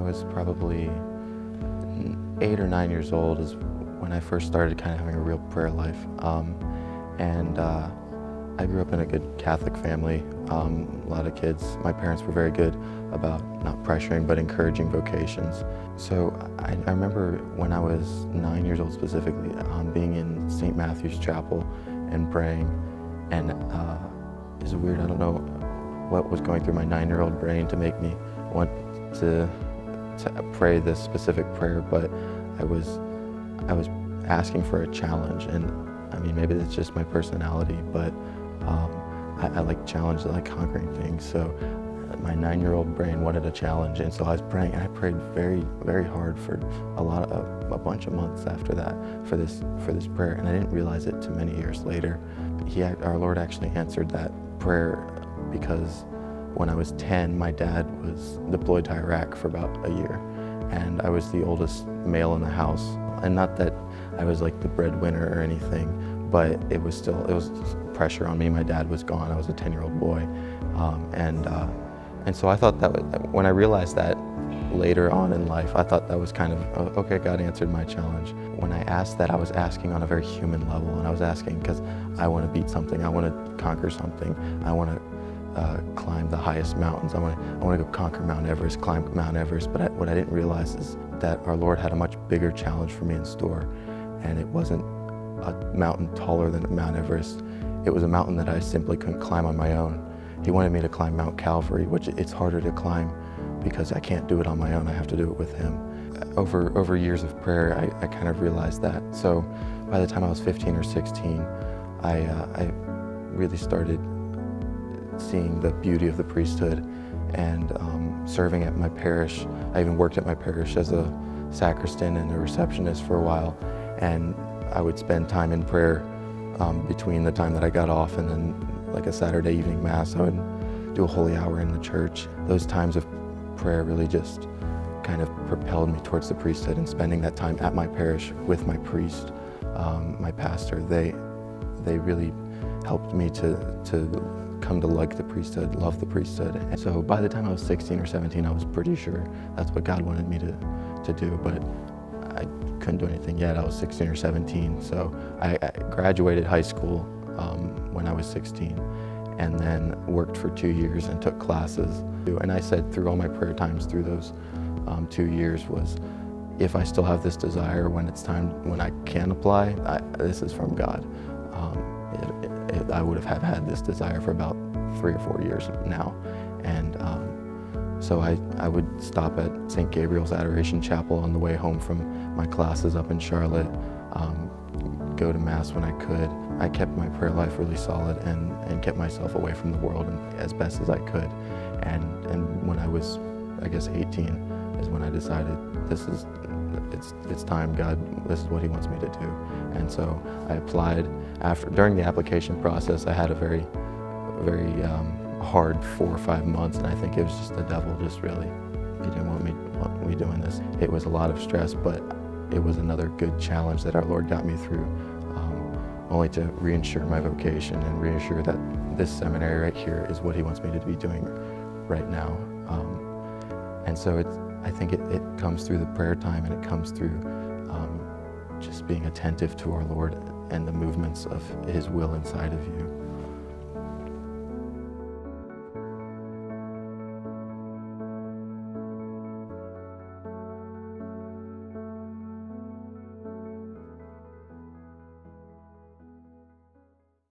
was probably 8 or 9 years old is when I first started kind of having a real prayer life. I grew up in a good Catholic family, a lot of kids. My parents were very good about not pressuring but encouraging vocations. So I remember when I was 9 years old specifically, being in St. Matthew's Chapel and praying, and it's weird, I don't know what was going through my 9-year-old brain to make me want to pray this specific prayer, but I was asking for a challenge, and I mean, maybe it's just my personality, but I like challenge, I like conquering things. So my 9-year-old brain wanted a challenge, and so I was praying, and I prayed very, very hard for a bunch of months after that for this prayer, and I didn't realize it too many years later. Our Lord actually answered that prayer because when I was 10, my dad was deployed to Iraq for about a year, and I was the oldest male in the house. And not that I was like the breadwinner or anything, but it was pressure on me. My dad was gone. I was a 10-year-old boy, and so I thought that when I realized that later on in life, I thought that was kind of okay. God answered my challenge. When I asked that, I was asking on a very human level, and I was asking because I want to beat something. I want to conquer something. I want to climb the highest mountains. I want to go conquer Mount Everest, climb Mount Everest. But what I didn't realize is that our Lord had a much bigger challenge for me in store, and it wasn't a mountain taller than Mount Everest. It was a mountain that I simply couldn't climb on my own. He wanted me to climb Mount Calvary, which it's harder to climb because I can't do it on my own. I have to do it with him. Over years of prayer, I kind of realized that. So by the time I was 15 or 16, I really started seeing the beauty of the priesthood and serving at my parish. I even worked at my parish as a sacristan and a receptionist for a while, and I would spend time in prayer between the time that I got off and then like a Saturday evening mass. I would do a holy hour in the church. Those times of prayer really just kind of propelled me towards the priesthood, and spending that time at my parish with my priest, my pastor, they really helped me to come to like the priesthood, love the priesthood. And so by the time I was 16 or 17, I was pretty sure that's what God wanted me to do, but I couldn't do anything yet. I was 16 or 17, so I graduated high school when I was 16, and then worked for 2 years and took classes. And I said through all my prayer times through those 2 years was, if I still have this desire when it's time, when I can apply, this is from God. I would have had this desire for about 3 or 4 years now. And so I would stop at St. Gabriel's Adoration Chapel on the way home from my classes up in Charlotte, go to Mass when I could. I kept my prayer life really solid and kept myself away from the world as best as I could. And when I was, I guess, 18 is when I decided it's time, God, this is what he wants me to do. And so I applied. During the application process, I had a very hard 4 or 5 months, and I think it was just the devil just really, he didn't want me doing this. It was a lot of stress, but it was another good challenge that our Lord got me through, only to reinsure my vocation and reassure that this seminary right here is what he wants me to be doing right now. And so I think it comes through the prayer time, and it comes through just being attentive to our Lord and the movements of his will inside of you.